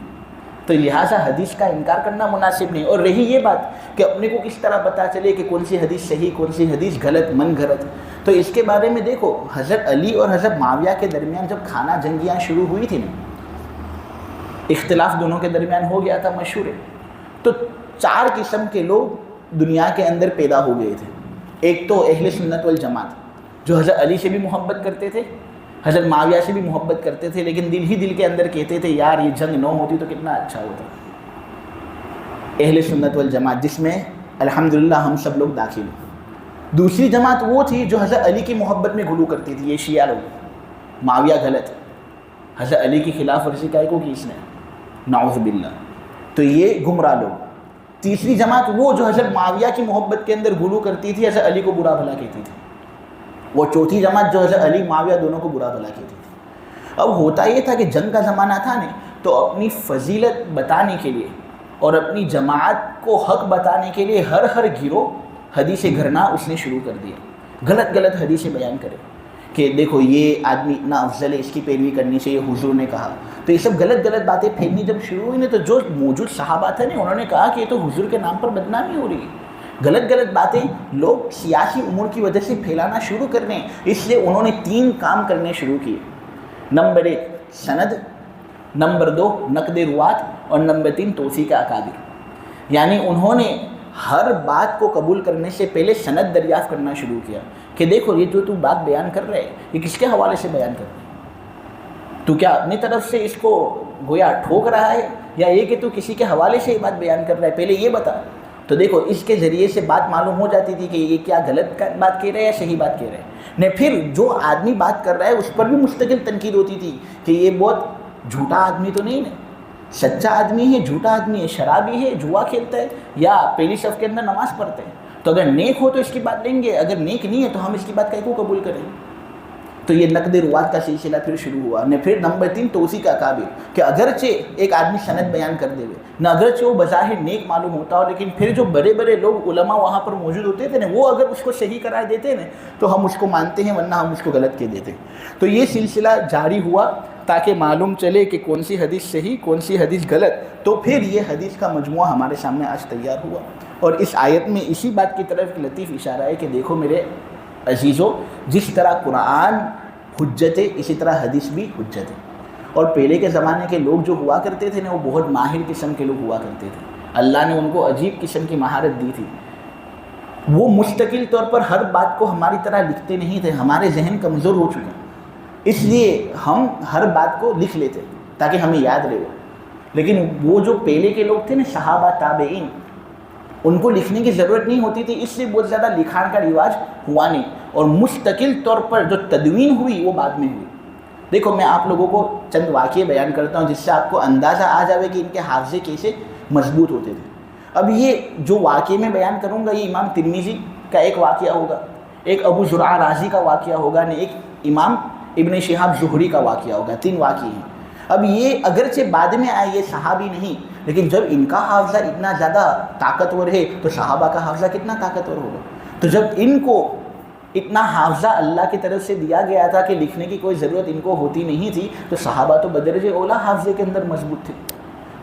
تو لہٰذا حدیث کا انکار کرنا مناسب نہیں۔ اور رہی یہ بات کہ اپنے کو کس طرح پتہ چلے کہ کون سی حدیث صحیح، کون سی حدیث غلط، من گھڑت، تو اس کے بارے میں دیکھو، حضرت علی اور حضرت معاویہ کے درمیان جب خانہ جنگیاں شروع ہوئی تھی نا، اختلاف دونوں کے درمیان ہو گیا تھا، مشہور ہے، تو 4 قسم کے لوگ دنیا کے اندر پیدا ہو گئے تھے۔ ایک تو اہل سنت والجماعت، جو حضرت علی سے بھی محبت کرتے تھے، حضرت معاویہ سے بھی محبت کرتے تھے، لیکن دل ہی دل کے اندر کہتے تھے یار یہ جنگ نہ ہوتی تو کتنا اچھا ہوتا۔ اہل سنت والجماعت، جس میں الحمدللہ ہم سب لوگ داخل ہیں۔ دوسری جماعت وہ تھی جو حضرت علی کی محبت میں غلو کرتی تھی، یہ شیعہ لوگ، معاویہ غلط، حضرت علی کی خلاف ورزی کا کو کی اس نے، نعوذ باللہ، تو یہ گمراہ لوگ۔ تیسری جماعت وہ جو حضرت معاویہ کی محبت کے اندر غلو کرتی تھی، حضرت علی کو برا بھلا کہتی تھی۔ وہ چوتھی جماعت جو حضرت علی معاویہ دونوں کو برا بھلا کہتی تھی۔ اب ہوتا یہ تھا کہ جنگ کا زمانہ تھا نہیں، تو اپنی فضیلت بتانے کے لیے اور اپنی جماعت کو حق بتانے کے لیے ہر گروہ حدیث گھڑنا اس نے شروع کر دیا، غلط غلط حدیثیں بیان کرے کہ دیکھو یہ آدمی اتنا افضل ہے، اس کی پیروی کرنی چاہیے، حضور نے کہا۔ تو یہ سب غلط غلط باتیں پھیلنی جب شروع ہوئی نا، تو جو موجود صحابہ تھے نا، انہوں نے کہا کہ یہ تو حضور کے نام پر بدنامی ہو رہی ہے، غلط غلط باتیں لوگ سیاسی امور کی وجہ سے پھیلانا شروع کر دیں۔ اس لیے انہوں نے 3 کام کرنے شروع کیے۔ نمبر 1 سند، نمبر 2 نقد روات، اور نمبر 3 توثیق اکابر۔ یعنی انہوں نے ہر بات کو قبول کرنے سے پہلے سند دریافت کرنا شروع کیا کہ دیکھو یہ جو تو بات بیان کر رہے یہ کس کے حوالے سے بیان کر رہے، تو کیا اپنی طرف سے اس کو گویا ٹھوک رہا ہے، یا یہ کہ تو کسی کے حوالے سے یہ بات بیان کر رہا ہے، پہلے یہ بتا۔ تو دیکھو اس کے ذریعے سے بات معلوم ہو جاتی تھی کہ یہ کیا غلط بات کہہ رہے ہیں یا صحیح بات کہہ رہے ہیں۔ نے پھر جو آدمی بات کر رہا ہے اس پر بھی مستقل تنقید ہوتی تھی کہ یہ بہت جھوٹا آدمی تو نہیں ہے، سچا آدمی ہے، جھوٹا آدمی ہے، شرابی ہے، جوا کھیلتا ہے، یا پہلی صف کے اندر نماز پڑھتے ہیں۔ تو اگر نیک ہو تو اس کی بات لیں گے، اگر نیک نہیں ہے تو ہم اس کی بات کہیں کو قبول کریں۔ تو یہ نقد روات کا سلسلہ پھر شروع ہوا۔ نے پھر نمبر 3 توثیق اکابر، کہ اگرچہ ایک آدمی سند بیان کر دے نہ، اگرچہ وہ بظاہر نیک معلوم ہوتا ہو، لیکن پھر جو بڑے بڑے لوگ علماء وہاں پر موجود ہوتے تھے نا، وہ اگر اس کو صحیح قرار دیتے نا تو ہم اس کو مانتے ہیں، ورنہ ہم اس کو غلط کہہ دیتے۔ تو یہ سلسلہ جاری ہوا تاکہ معلوم چلے کہ کون سی حدیث صحیح کون سی حدیث غلط، تو پھر یہ حدیث کا مجموعہ ہمارے سامنے آج تیار ہوا۔ اور اس آیت میں اسی بات کی طرف ایک لطیف اشارہ ہے کہ دیکھو میرے عزیزو، جس طرح قرآن حجت ہے اسی طرح حدیث بھی حجت ہے۔ اور پہلے کے زمانے کے لوگ جو ہوا کرتے تھے نا، وہ بہت ماہر قسم کے لوگ ہوا کرتے تھے، اللہ نے ان کو عجیب قسم کی مہارت دی تھی۔ وہ مستقل طور پر ہر بات کو ہماری طرح لکھتے نہیں تھے، ہمارے ذہن کمزور ہو چکے ہیں، اس لیے ہم ہر بات کو لکھ لیتے تاکہ ہمیں یاد رہے۔ لیکن وہ جو پہلے کے لوگ تھے نا، صحابہ تابعین، ان کو لکھنے کی ضرورت نہیں ہوتی تھی، اس لیے بہت زیادہ لکھان کا رواج ہوا نہیں، اور مستقل طور پر جو تدوین ہوئی وہ بعد میں ہوئی۔ دیکھو میں آپ لوگوں کو چند واقعے بیان کرتا ہوں جس سے آپ کو اندازہ آ جاوے کہ ان کے حافظے کیسے مضبوط ہوتے تھے۔ اب یہ جو واقعے میں بیان کروں گا یہ امام ترمذی کا ایک واقعہ ہوگا، ایک ابو زرعہ رازی کا واقعہ ہوگا، ایک امام ابن شہاب زہری کا واقعہ ہوگا، 3 واقعے ہیں۔ اب یہ اگرچہ بعد میں آئے، یہ صحابی نہیں، لیکن جب ان کا حافظہ اتنا زیادہ طاقتور ہے تو صحابہ کا حافظہ کتنا طاقتور ہوگا۔ تو جب ان کو اتنا حافظہ اللہ کی طرف سے دیا گیا تھا کہ لکھنے کی کوئی ضرورت ان کو ہوتی نہیں تھی، تو صحابہ تو بدرجہ اولیٰ حافظے کے اندر مضبوط تھے۔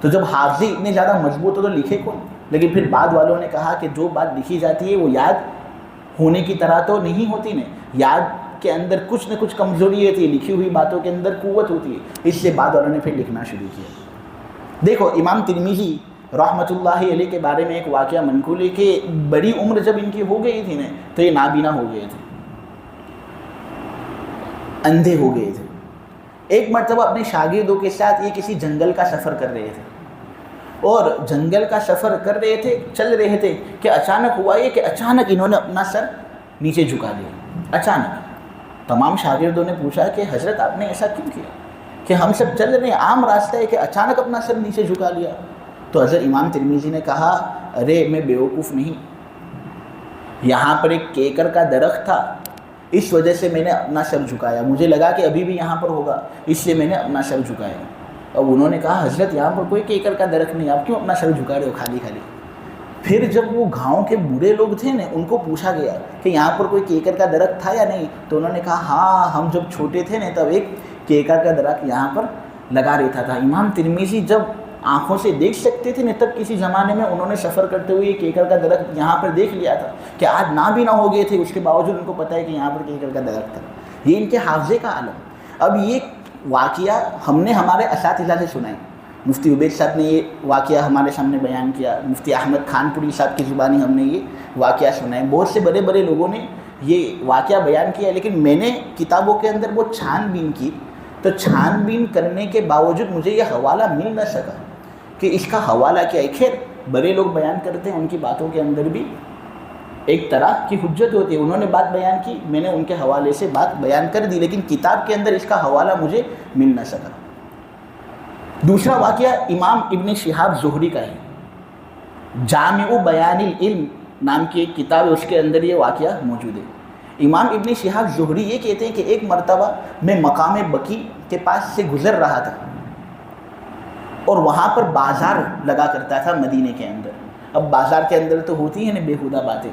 تو جب حافظے اتنے زیادہ مضبوط ہو تو لکھے کون؟ لیکن پھر بعد والوں نے کہا کہ جو بات لکھی جاتی ہے وہ یاد ہونے کی طرح تو نہیں ہوتی نا، یاد کے اندر کچھ نہ کچھ کمزوری ہوتی ہے، لکھی ہوئی باتوں کے اندر قوت ہوتی ہے، اس لیے بعد والوں نے پھر لکھنا شروع کیا۔ دیکھو امام ترمذی رحمۃ اللہ علیہ کے بارے میں ایک واقعہ منقول ہے کہ بڑی عمر جب ان کی ہو گئی تھی نا تو یہ نابینا ہو گئے تھے، اندھے ہو گئے تھے۔ ایک مرتبہ اپنے شاگردوں کے ساتھ یہ کسی جنگل کا سفر کر رہے تھے، اور جنگل کا سفر کر رہے تھے، چل رہے تھے کہ اچانک ہوا یہ کہ اچانک انہوں نے اپنا سر نیچے جھکا دیا۔ اچانک تمام شاگردوں نے پوچھا کہ حضرت آپ نے ایسا کیوں کیا کہ ہم سب چل رہے ہیں، عام راستہ ہے کہ اچانک اپنا سر نیچے جھکا لیا؟ تو حضرت امام ترمذی نے کہا، ارے میں بیوقوف نہیں، یہاں پر ایک کیکر کا درخت تھا، اس وجہ سے میں نے اپنا سر جھکایا، مجھے لگا کہ ابھی بھی یہاں پر ہوگا اس لیے میں نے اپنا سر جھکایا۔ اب انہوں نے کہا حضرت یہاں پر کوئی کیکر کا درخت نہیں، آپ کیوں اپنا سر جھکا رہے ہو خالی خالی؟ پھر جب وہ گاؤں کے بوڑھے لوگ تھے نا، ان کو پوچھا گیا کہ یہاں پر کوئی کیکر کا درخت تھا یا نہیں، تو انہوں نے کہا ہاں ہم جب چھوٹے تھے نا تب ایک کیکر کا درخت یہاں پر لگا رہتا تھا۔ امام ترمذی جب آنکھوں سے دیکھ سکتے تھے نا، تب کسی زمانے میں انہوں نے سفر کرتے ہوئے کیکر کا درخت یہاں پر دیکھ لیا تھا کہ آج نابینا ہو گئے تھے، اس کے باوجود ان کو پتہ ہے کہ یہاں پر کیکر کا درخت تھا۔ یہ ان کے حافظے کا عالم۔ اب یہ واقعہ ہم نے ہمارے اساتذہ سے سنا ہے، مفتی عبید صاحب نے یہ واقعہ ہمارے سامنے بیان کیا، مفتی احمد خان پوری صاحب کی زبانی ہم نے یہ واقعہ سنا ہے، بہت سے بڑے بڑے لوگوں نے یہ واقعہ بیان کیا، لیکن میں نے کتابوں کے اندر وہ چھان بین کی، تو چھان بین کرنے کے باوجود مجھے یہ حوالہ مل نہ سکا کہ اس کا حوالہ کیا ہے۔ خیر بڑے لوگ بیان کرتے ہیں، ان کی باتوں کے اندر بھی ایک طرح کی حجت ہوتی ہے، انہوں نے بات بیان کی، میں نے ان کے حوالے سے بات بیان کر دی، لیکن کتاب کے اندر اس کا حوالہ مجھے مل نہ سکا۔ دوسرا واقعہ امام ابن شہاب زہری کا ہے، جامع بیان العلم نام کی ایک کتاب ہے، اس کے اندر یہ واقعہ موجود ہے۔ امام ابن شہاب زہری یہ کہتے ہیں کہ ایک مرتبہ میں مقام بقیع کے پاس سے گزر رہا تھا، اور وہاں پر بازار لگا کرتا تھا مدینے کے اندر۔ اب بازار کے اندر تو ہوتی ہیں نا بےہودہ باتیں،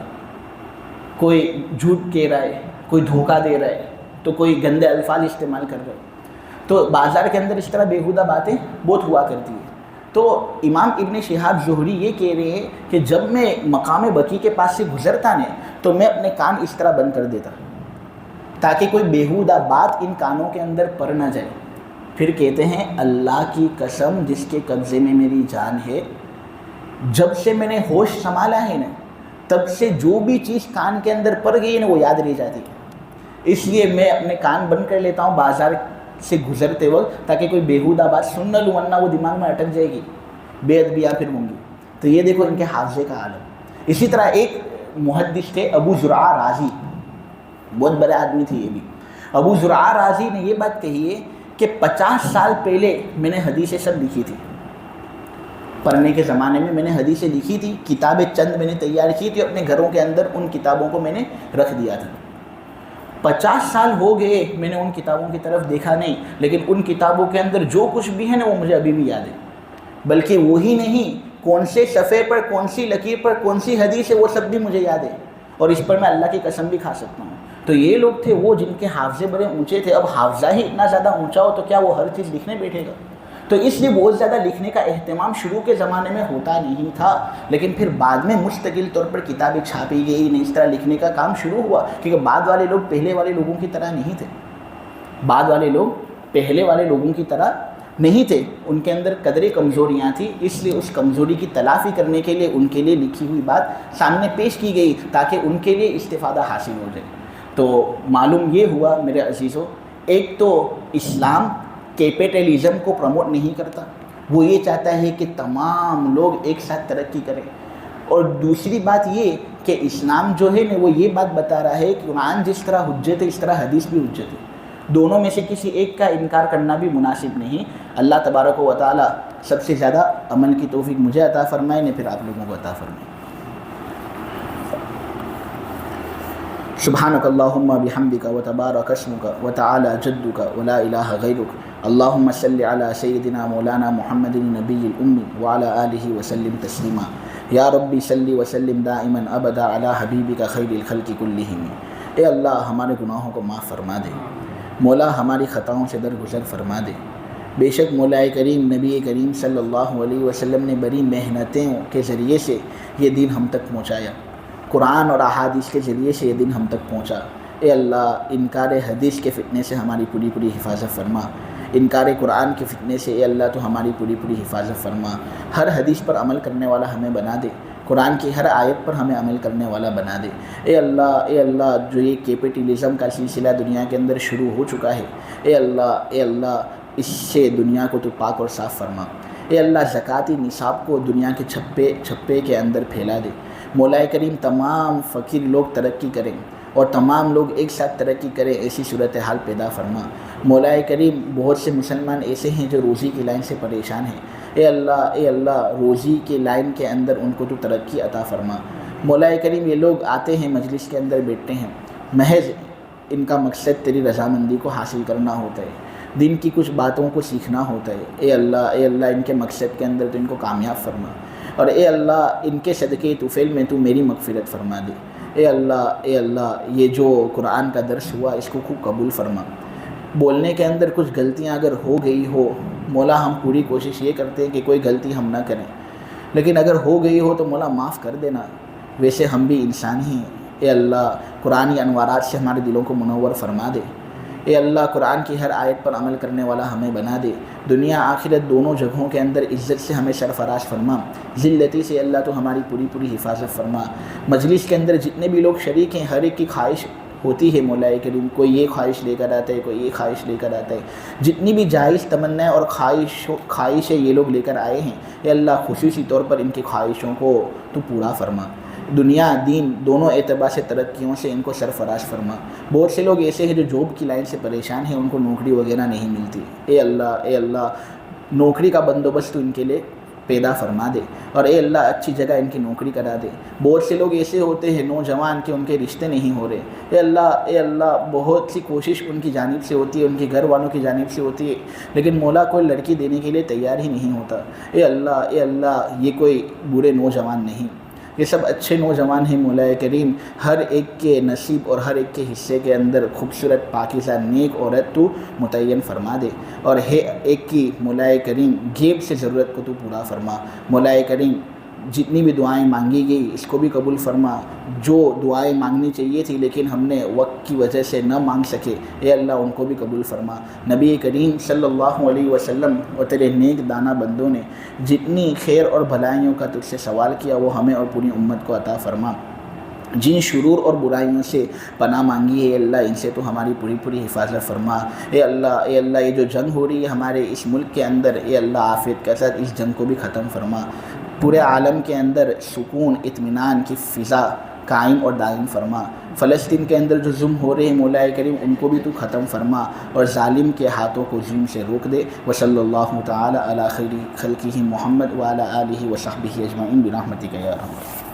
کوئی جھوٹ کہہ رہا ہے، کوئی دھوکہ دے رہا ہے، تو کوئی گندے الفاظ استعمال کر رہا ہے، تو بازار کے اندر اس طرح بےہودہ باتیں بہت ہوا کرتی ہیں۔ تو امام ابن شہاب زہری یہ کہہ رہے ہیں کہ جب میں مقام بقیع کے پاس سے گزرتا نا تو میں اپنے کان اس طرح بند کر دیتا تاکہ کوئی بےہودہ بات ان کانوں کے اندر پڑ نہ جائے۔ پھر کہتے ہیں اللہ کی قسم جس کے قبضے میں میری جان ہے، جب سے میں نے ہوش سنبھالا ہے نا تب سے جو بھی چیز کان کے اندر پڑ گئی ہے نا وہ یاد رہ جاتی ہے، اس لیے میں اپنے کان بند کر لیتا ہوں بازار سے گزرتے وقت تاکہ کوئی بےہودہ بات سن نہ لوں، ورنہ وہ دماغ میں اٹک جائے گی، بے ادبیاں پھر ہوں گی۔ تو یہ دیکھو ان کے حافظے کا عالم۔ اسی طرح ایک محدث تھے ابو زرعہ رازی، بہت بڑے آدمی تھے یہ بھی۔ ابو زرعہ رازی نے یہ بات کہی ہے کہ 50 سال پہلے میں نے حدیثیں سب لکھی تھی، پڑھنے کے زمانے میں نے حدیثیں لکھی تھی، کتابیں چند میں نے تیار کی تھی، اپنے گھروں کے اندر ان کتابوں کو میں نے رکھ دیا تھا۔ 50 سال ہو گئے میں نے ان کتابوں کی طرف دیکھا نہیں، لیکن ان کتابوں کے اندر جو کچھ بھی ہے نا وہ مجھے ابھی بھی یاد ہے، بلکہ وہی نہیں، کون سے صفحے پر کون سی لکیر پر کون سی حدیث ہے وہ سب بھی مجھے یاد ہے، اور اس پر میں اللہ کی قسم بھی کھا سکتا ہوں۔ تو یہ لوگ تھے وہ جن کے حافظے بڑے اونچے تھے. اب حافظہ ہی اتنا زیادہ اونچا ہو تو کیا وہ ہر چیز لکھنے بیٹھے گا؟ تو اس لیے بہت زیادہ لکھنے کا اہتمام شروع کے زمانے میں ہوتا نہیں تھا، لیکن پھر بعد میں مستقل طور پر کتابیں چھاپی گئی، اس طرح لکھنے کا کام شروع ہوا. کیونکہ بعد والے لوگ پہلے والے لوگوں کی طرح نہیں تھے، بعد والے لوگ پہلے والے لوگوں کی طرح نہیں تھے، ان کے اندر قدرے کمزوریاں تھیں. اس لیے اس کمزوری کی تلافی کرنے کے لیے ان کے لیے لکھی ہوئی بات سامنے پیش کی گئی تاکہ ان کے لیے استفادہ حاصل ہو جائے. تو معلوم یہ ہوا میرے عزیزوں، ایک تو اسلام کیپٹلزم کو پروموٹ نہیں کرتا، وہ یہ چاہتا ہے کہ تمام لوگ ایک ساتھ ترقی کریں. اور دوسری بات یہ کہ اسلام جو ہے نا وہ یہ بات بتا رہا ہے کہ قرآن جس طرح حجت ہے اس طرح حدیث بھی حجت ہے، دونوں میں سے کسی ایک کا انکار کرنا بھی مناسب نہیں. اللہ تبارک و تعالی سب سے زیادہ عمل کی توفیق مجھے عطا فرمائے نے، پھر آپ لوگوں کو عطا فرمائے. سبحانک اللہم بحمدک وتبارک اسمک وتعالی جدک ولا الہ غیرک. اللہم صلی علی سیدنا مولانا محمد النبی الامی وعلی آلہ وسلم تسلیما. یا ربی صلی وسلم دائما ابدا علی حبیبک خیر الخلق کلہم. اے اللہ ہمارے گناہوں کو معاف فرما دے، مولا ہماری خطاؤں سے درگزر فرما دے. بے شک مولا کریم نبی کریم صلی اللہ علیہ وسلم نے بڑی محنتوں کے ذریعے سے یہ دین ہم تک پہنچایا، قرآن اور احادیث کے ذریعے سے یہ دن ہم تک پہنچا. اے اللہ انکار حدیث کے فتنے سے ہماری پوری پوری حفاظت فرما، انکار قرآن کے فتنے سے اے اللہ تو ہماری پوری پوری حفاظت فرما. ہر حدیث پر عمل کرنے والا ہمیں بنا دے، قرآن کی ہر آیت پر ہمیں عمل کرنے والا بنا دے. اے اللہ جو یہ کیپٹلزم کا سلسلہ دنیا کے اندر شروع ہو چکا ہے، اے اللہ اس سے دنیا کو تو پاک اور صاف فرما. اے اللہ زکاتی نصاب کو دنیا کے چھپے کے اندر پھیلا دے. مولا کریم تمام فقیر لوگ ترقی کریں اور تمام لوگ ایک ساتھ ترقی کریں، ایسی صورتحال پیدا فرما. مولا کریم بہت سے مسلمان ایسے ہیں جو روزی کی لائن سے پریشان ہیں، اے اللہ روزی کی لائن کے اندر ان کو تو ترقی عطا فرما. مولا کریم یہ لوگ آتے ہیں مجلس کے اندر بیٹھتے ہیں، محض ان کا مقصد تیری رضامندی کو حاصل کرنا ہوتا ہے، دین کی کچھ باتوں کو سیکھنا ہوتا ہے. اے اللہ ان کے مقصد کے اندر تو ان کو کامیاب فرما. اور اے اللہ ان کے صدقے طفیل میں تو میری مغفرت فرما دے. اے اللہ یہ جو قرآن کا درس ہوا اس کو خوب قبول فرما. بولنے کے اندر کچھ غلطیاں اگر ہو گئی ہو مولا، ہم پوری کوشش یہ کرتے ہیں کہ کوئی غلطی ہم نہ کریں، لیکن اگر ہو گئی ہو تو مولا معاف کر دینا، ویسے ہم بھی انسان ہی ہیں. اے اللہ قرآنی انوارات سے ہمارے دلوں کو منور فرما دے. اے اللہ قرآن کی ہر آیت پر عمل کرنے والا ہمیں بنا دے. دنیا آخرت دونوں جگہوں کے اندر عزت سے ہمیں سرفراز فرما، ذلتی سے اللہ تو ہماری پوری پوری حفاظت فرما. مجلس کے اندر جتنے بھی لوگ شریک ہیں ہر ایک کی خواہش ہوتی ہے مولا کریم، کوئی یہ خواہش لے کر آتا ہے، کوئی یہ خواہش لے کر آتا ہے. جتنی بھی جائز تمنا اور خواہشیں یہ لوگ لے کر آئے ہیں، اے اللہ خصوصی طور پر ان کی خواہشوں کو تو پورا فرما. دنیا دین دونوں اعتبار سے ترقیوں سے ان کو سرفراز فرما. بہت سے لوگ ایسے ہیں جو جاب کی لائن سے پریشان ہیں، ان کو نوکری وغیرہ نہیں ملتی. اے اللہ نوکری کا بندوبست ان کے لیے پیدا فرما دے، اور اے اللہ اچھی جگہ ان کی نوکری کرا دے. بہت سے لوگ ایسے ہوتے ہیں نوجوان کہ ان کے رشتے نہیں ہو رہے. اے اللہ بہت سی کوشش ان کی جانب سے ہوتی ہے، ان کے گھر والوں کی جانب سے ہوتی ہے، لیکن مولا کوئی لڑکی دینے کے لیے تیار ہی نہیں ہوتا. اے اللہ یہ کوئی برے نوجوان نہیں، یہ سب اچھے نوجوان ہیں. مولا کریم ہر ایک کے نصیب اور ہر ایک کے حصے کے اندر خوبصورت پاکیزہ نیک عورت تو متعین فرما دے، اور ایک کی مولا کریم غیب سے ضرورت کو تو پورا فرما. مولا کریم جتنی بھی دعائیں مانگی گئی اس کو بھی قبول فرما. جو دعائیں مانگنی چاہیے تھی لیکن ہم نے وقت کی وجہ سے نہ مانگ سکے، اے اللہ ان کو بھی قبول فرما. نبی کریم صلی اللہ علیہ وسلم اور تیرے نیک دانا بندوں نے جتنی خیر اور بھلائیوں کا تجھ سے سوال کیا وہ ہمیں اور پوری امت کو عطا فرما. جن شرور اور برائیوں سے پناہ مانگی ہے اے اللہ ان سے تو ہماری پوری پوری حفاظت فرما. اے اللہ یہ جو جنگ ہو رہی ہے ہمارے اس ملک کے اندر، اے اللہ عافیت کے ساتھ اس جنگ کو بھی ختم فرما. پورے عالم کے اندر سکون اطمینان کی فضا قائم اور دائم فرما. فلسطین کے اندر جو ظلم ہو رہے ہیں مولا کریم ان کو بھی تو ختم فرما، اور ظالم کے ہاتھوں کو ظلم سے روک دے. وصلی اللہ تعالی علی خیر خلقہ محمد وعلی آلہ وصحبہ اجمعین برحمتک یا ارحم الراحمین.